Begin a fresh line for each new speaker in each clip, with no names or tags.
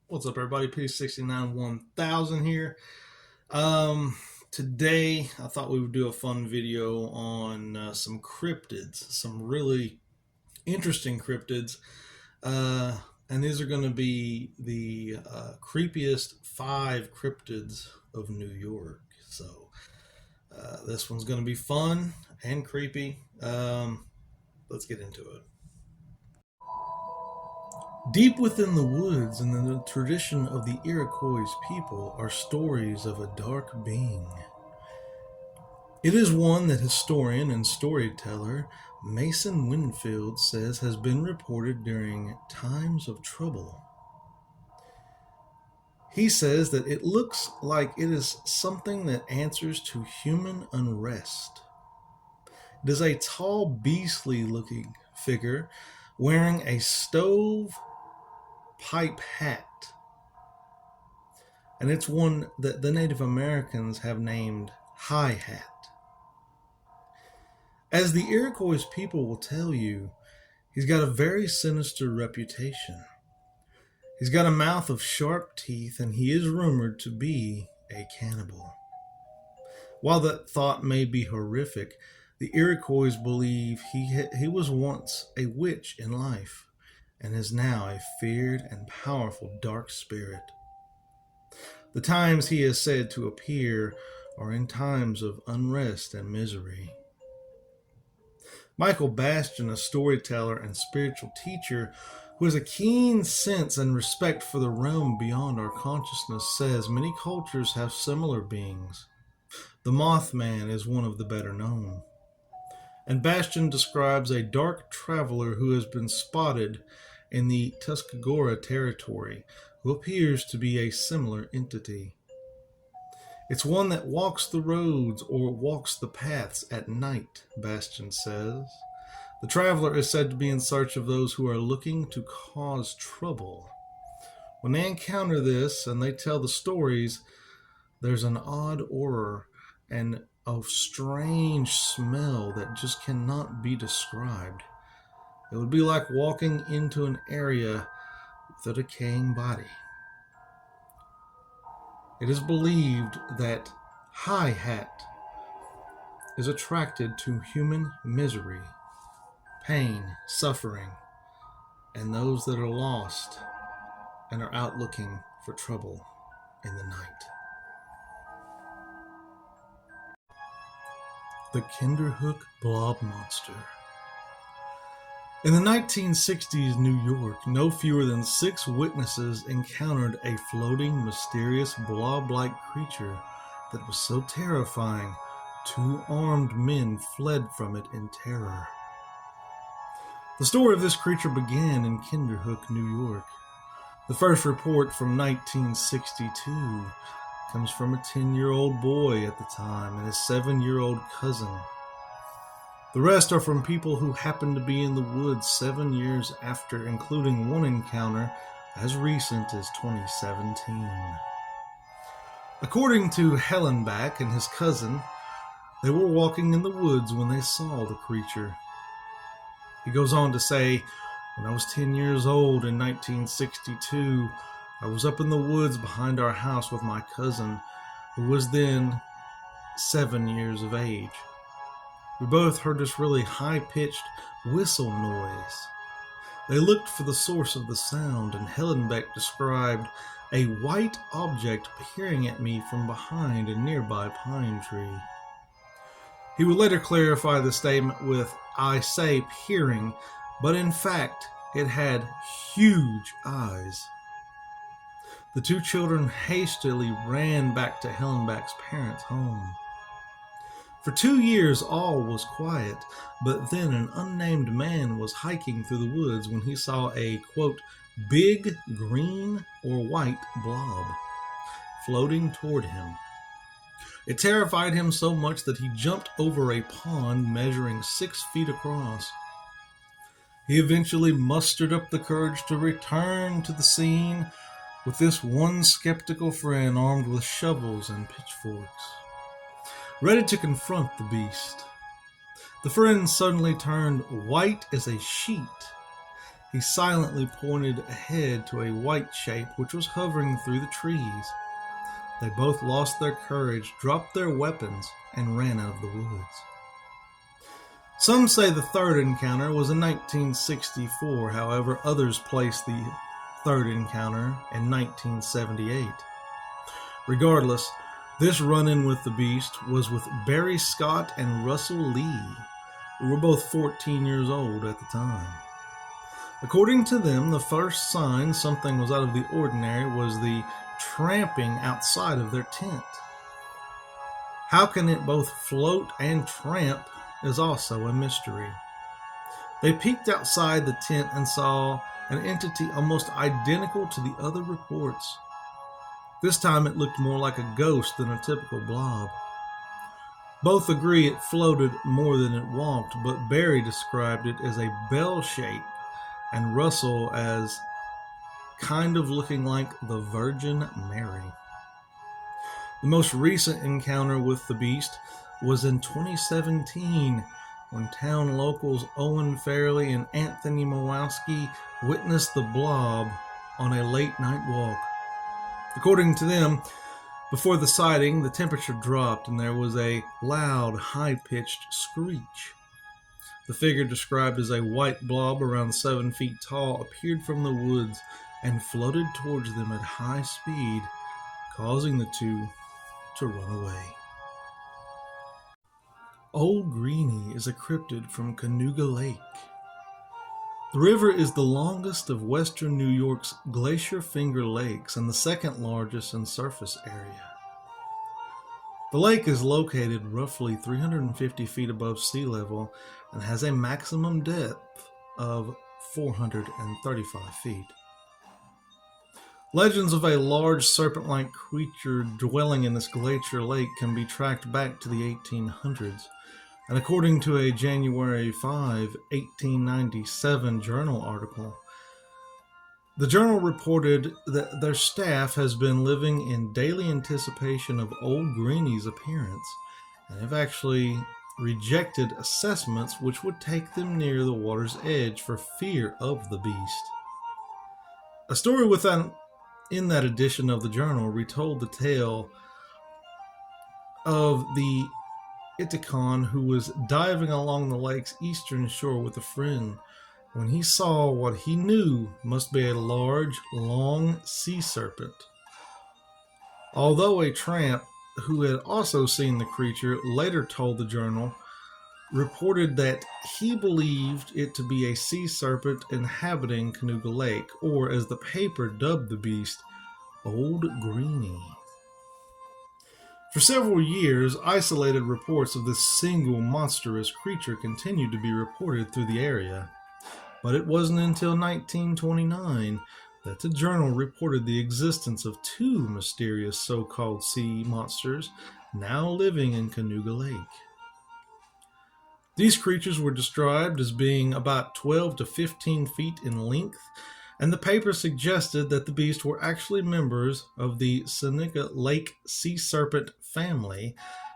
What's up, everybody? P69 1000 here. Today I thought we would do a fun video on some cryptids, some really interesting cryptids. And these are going to be the creepiest 5 cryptids of New York. So this one's going to be fun and creepy. Let's get into it. Deep within the woods and in the tradition of the Iroquois people are stories of a dark being. It is one that historian and storyteller Mason Winfield says has been reported during times of trouble. He says that it looks like it is something that answers to human unrest. It is a tall, beastly looking figure wearing a stove pipe hat, and it's one that the Native Americans have named High Hat. As the Iroquois people will tell you, he's got a very sinister reputation. He's got a mouth of sharp teeth, and he is rumored to be a cannibal. While that thought may be horrific, the Iroquois believe he was once a witch in life and is now a feared and powerful dark spirit. The times he is said to appear are in times of unrest and misery. Michael Bastian, a storyteller and spiritual teacher who has a keen sense and respect for the realm beyond our consciousness, says many cultures have similar beings. The Mothman is one of the better known. And Bastian describes a dark traveler who has been spotted in the Tuscarora territory, who appears to be a similar entity. It's one that walks the roads or walks the paths at night, Bastian says. The traveler is said to be in search of those who are looking to cause trouble. When they encounter this and they tell the stories, there's an odd aura and a strange smell that just cannot be described. It would be like walking into an area with a decaying body. It is believed that High Hat is attracted to human misery, pain, suffering, and those that are lost and are out looking for trouble in the night. The Kinderhook Blob Monster. In the 1960s New York, no fewer than 6 witnesses encountered a floating, mysterious blob-like creature that was so terrifying, 2 armed men fled from it in terror. The story of this creature began in Kinderhook, New York. The first report from 1962 comes from a 10-year-old boy at the time and his 7-year-old cousin. The rest are from people who happened to be in the woods 7 years after, including one encounter as recent as 2017. According to Hellenbach and his cousin, they were walking in the woods when they saw the creature. He goes on to say, "When I was 10 years old in 1962, I was up in the woods behind our house with my cousin, who was then 7 years of age. We both heard this really high-pitched whistle noise. They looked for the source of the sound, and Hellenbeck described a white object peering at me from behind a nearby pine tree. He would later clarify the statement with, I say peering, but in fact, it had huge eyes. The 2 children hastily ran back to Hellenbach's parents' home. For 2 years, all was quiet, but then an unnamed man was hiking through the woods when he saw a, quote, big green or white blob floating toward him. It terrified him so much that he jumped over a pond measuring 6 feet across. He eventually mustered up the courage to return to the scene with this one skeptical friend armed with shovels and pitchforks, ready to confront the beast. The friend suddenly turned white as a sheet. he silently pointed ahead to a white shape which was hovering through the trees. They both lost their courage, dropped their weapons, and ran out of the woods. Some say the third encounter was in 1964, however, others place the third encounter in 1978. Regardless, this run-in with the beast was with Barry Scott and Russell Lee, who were both 14 years old at the time. According to them, the first sign something was out of the ordinary was the tramping outside of their tent. How can it both float and tramp is also a mystery. They peeked outside the tent and saw an entity almost identical to the other reports. This time it looked more like a ghost than a typical blob. Both agree it floated more than it walked, but Barry described it as a bell shape and Russell as kind of looking like the Virgin Mary. The most recent encounter with the beast was in 2017 when town locals Owen Fairley and Anthony Mowowski witnessed the blob on a late night walk. According to them, before the sighting, the temperature dropped and there was a loud, high-pitched screech. The figure, described as a white blob around 7 feet tall, appeared from the woods and floated towards them at high speed, causing the two to run away. Old Greenie is a cryptid from Cayuga Lake. The river is the longest of western New York's Glacier Finger lakes and the second largest in surface area. The lake is located roughly 350 feet above sea level and has a maximum depth of 435 feet. Legends of a large serpent-like creature dwelling in this glacier lake can be tracked back to the 1800s. And according to a January 5, 1897 journal article, the journal reported that their staff has been living in daily anticipation of Old Greenie's appearance and have actually rejected assessments which would take them near the water's edge for fear of the beast. A story in that edition of the journal retold the tale of the Itikon who was diving along the lake's eastern shore with a friend when he saw what he knew must be a large, long sea serpent. Although a tramp who had also seen the creature later told the journal, reported that he believed it to be a sea serpent inhabiting Cayuga Lake, or as the paper dubbed the beast, Old Greenie. For several years, isolated reports of this single monstrous creature continued to be reported through the area. But it wasn't until 1929 that the journal reported the existence of two mysterious so-called sea monsters now living in Cayuga Lake. These creatures were described as being about 12 to 15 feet in length, and the paper suggested that the beasts were actually members of the Seneca Lake sea serpent family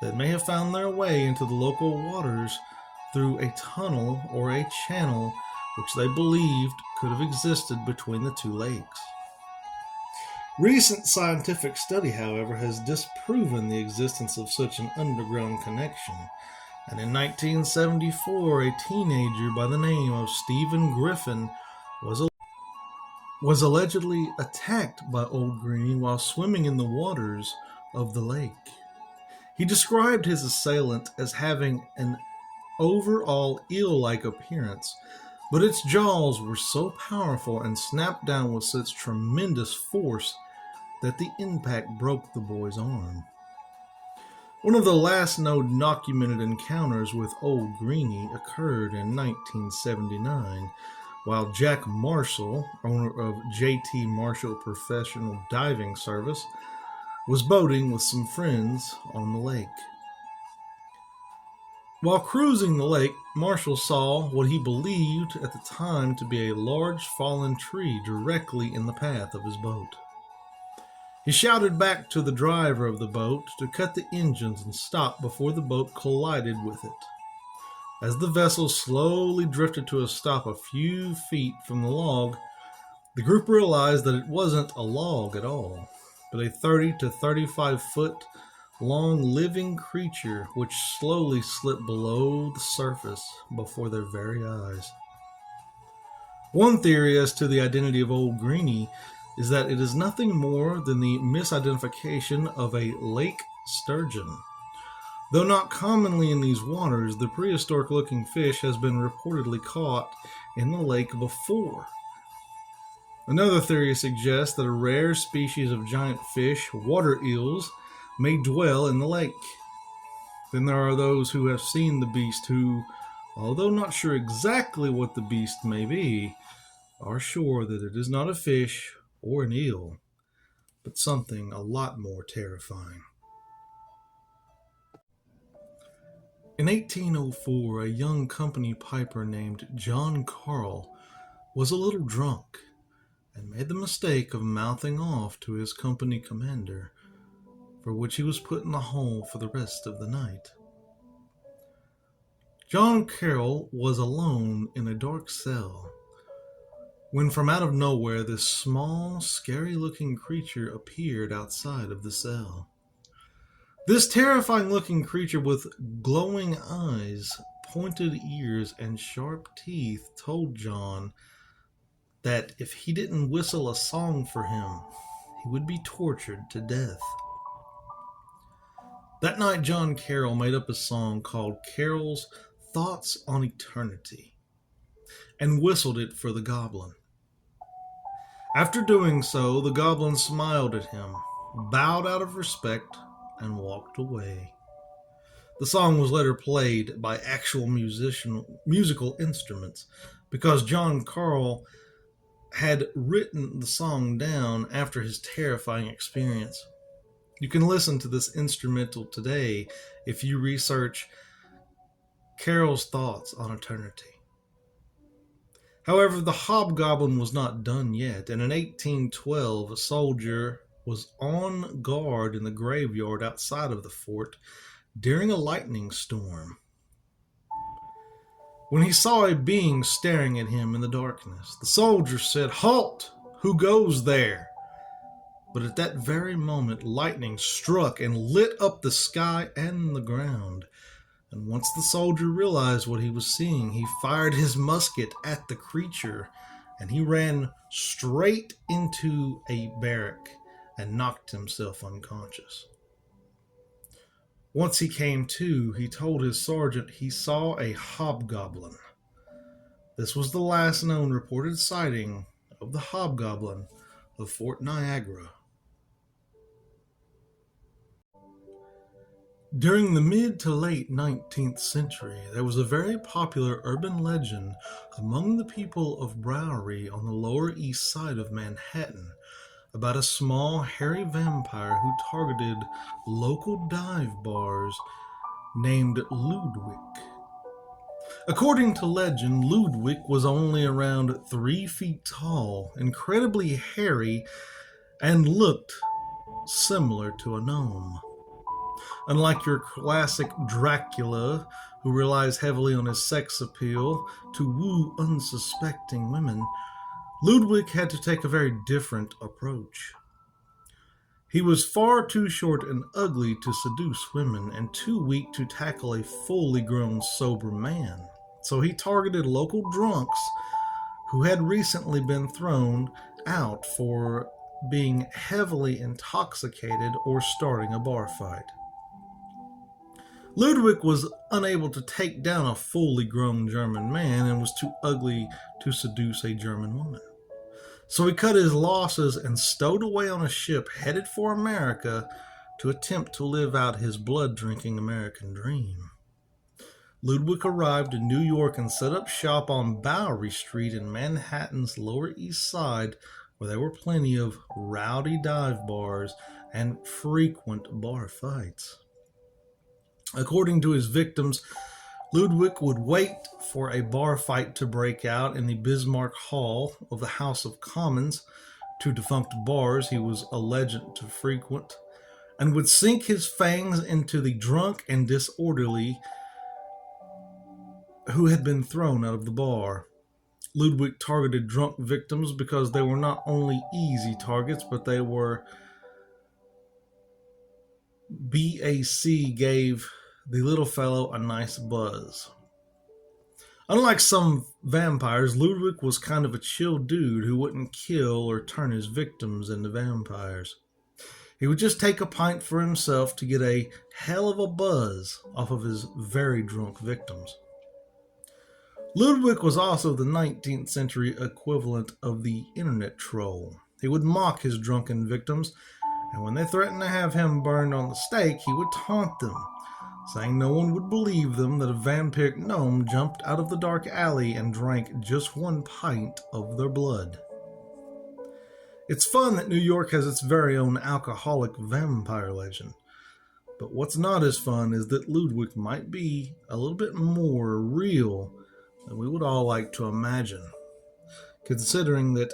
that may have found their way into the local waters through a tunnel or a channel which they believed could have existed between the two lakes. Recent scientific study, however, has disproven the existence of such an underground connection, and in 1974, a teenager by the name of Stephen Griffin was allegedly attacked by Old Greenie while swimming in the waters of the lake. He described his assailant as having an overall eel-like appearance, but its jaws were so powerful and snapped down with such tremendous force that the impact broke the boy's arm. One of the last known documented encounters with Old Greenie occurred in 1979, while Jack Marshall, owner of JT Marshall Professional Diving Service, was boating with some friends on the lake. While cruising the lake, Marshall saw what he believed at the time to be a large fallen tree directly in the path of his boat. He shouted back to the driver of the boat to cut the engines and stop before the boat collided with it. As the vessel slowly drifted to a stop a few feet from the log, the group realized that it wasn't a log at all, but a 30 to 35-foot long living creature which slowly slipped below the surface before their very eyes. One theory as to the identity of Old Greenie is that it is nothing more than the misidentification of a lake sturgeon. Though not commonly in these waters, the prehistoric-looking fish has been reportedly caught in the lake before. Another theory suggests that a rare species of giant fish, water eels, may dwell in the lake. Then there are those who have seen the beast who, although not sure exactly what the beast may be, are sure that it is not a fish or an eel, but something a lot more terrifying. In 1804, a young company piper named John Carl was a little drunk and made the mistake of mouthing off to his company commander, for which he was put in the hole for the rest of the night. John Carroll was alone in a dark cell when from out of nowhere this small, scary-looking creature appeared outside of the cell. This terrifying-looking creature with glowing eyes, pointed ears, and sharp teeth told John that if he didn't whistle a song for him, he would be tortured to death. That night, John Carroll made up a song called Carroll's Thoughts on Eternity and whistled it for the goblin. After doing so, the goblin smiled at him, bowed out of respect, and walked away. The song was later played by actual musical instruments because John Carl had written the song down after his terrifying experience. You can listen to this instrumental today if you research Carroll's Thoughts on Eternity. However, the hobgoblin was not done yet, and in 1812 a soldier was on guard in the graveyard outside of the fort during a lightning storm when he saw a being staring at him in the darkness. The soldier said, "Halt! Who goes there?" But at that very moment, lightning struck and lit up the sky and the ground. And once the soldier realized what he was seeing, he fired his musket at the creature, and he ran straight into a barrack and knocked himself unconscious. Once he came to, he told his sergeant he saw a hobgoblin. This was the last known reported sighting of the hobgoblin of Fort Niagara. During the mid to late 19th century, there was a very popular urban legend among the people of Bowery on the Lower East Side of Manhattan about a small, hairy vampire who targeted local dive bars named Ludwig. According to legend, Ludwig was only around 3 feet tall, incredibly hairy, and looked similar to a gnome. Unlike your classic Dracula, who relies heavily on his sex appeal to woo unsuspecting women, Ludwig had to take a very different approach. He was far too short and ugly to seduce women and too weak to tackle a fully grown sober man. So he targeted local drunks who had recently been thrown out for being heavily intoxicated or starting a bar fight. Ludwig was unable to take down a fully grown German man and was too ugly to seduce a German woman. So he cut his losses and stowed away on a ship headed for America to attempt to live out his blood-drinking American dream. Ludwig arrived in New York and set up shop on Bowery Street in Manhattan's Lower East Side, where there were plenty of rowdy dive bars and frequent bar fights. According to his victims, Ludwig would wait for a bar fight to break out in the Bismarck Hall of the House of Commons, two defunct bars he was alleged to frequent, and would sink his fangs into the drunk and disorderly who had been thrown out of the bar. Ludwig targeted drunk victims because they were not only easy targets, but they were BAC gave the little fellow a nice buzz. Unlike some vampires, Ludwig was kind of a chill dude who wouldn't kill or turn his victims into vampires. He would just take a pint for himself to get a hell of a buzz off of his very drunk victims. Ludwig was also the 19th century equivalent of the internet troll. He would mock his drunken victims, and when they threatened to have him burned on the stake, he would taunt them, saying no one would believe them that a vampiric gnome jumped out of the dark alley and drank just one pint of their blood. It's fun that New York has its very own alcoholic vampire legend. But what's not as fun is that Ludwig might be a little bit more real than we would all like to imagine, considering that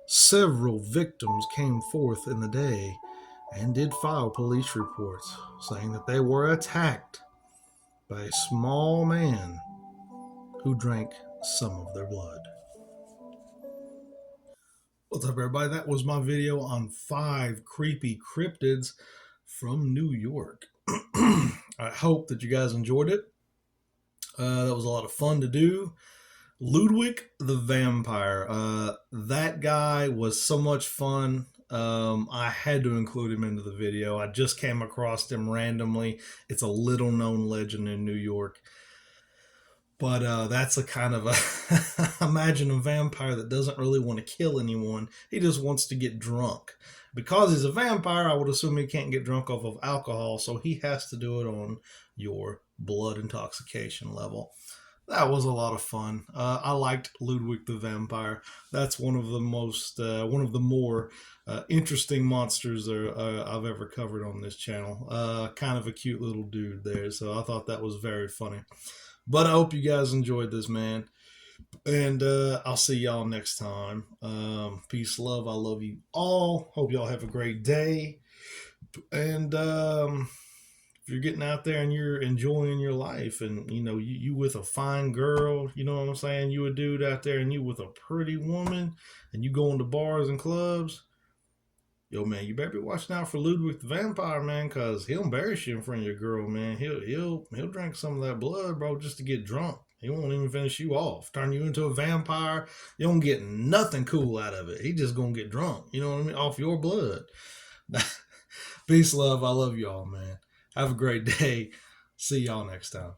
several victims came forth in the day and did file police reports saying that they were attacked by a small man who drank some of their blood. What's up, everybody? That was my video on 5 creepy cryptids from New York. I hope that you guys enjoyed it. That was a lot of fun to do. Ludwig the Vampire. That guy was so much fun. I had to include him into the video. I just came across him randomly. It's a little known legend in New York. But that's a kind of a imagine a vampire that doesn't really want to kill anyone. He just wants to get drunk. Because he's a vampire, I would assume he can't get drunk off of alcohol, so he has to do it on your blood intoxication level. That was a lot of fun. I liked Ludwig the Vampire. That's one of the more interesting monsters I've ever covered on this channel. Kind of a cute little dude there, so I thought that was very funny. But I hope you guys enjoyed this, man. And I'll see y'all next time. Peace, love. I love you all. Hope y'all have a great day. And if you're getting out there and you're enjoying your life, and you with a fine girl, you know what I'm saying? You a dude out there and you with a pretty woman, and you going to bars and clubs. Yo, man, you better be watching out for Ludwig the Vampire, man, because he'll embarrass you in front of your girl, man. He'll drink some of that blood, bro, just to get drunk. He won't even finish you off. Turn you into a vampire. You don't get nothing cool out of it. He just gonna get drunk, you know what I mean, off your blood. Peace, love. I love y'all, man. Have a great day. See y'all next time.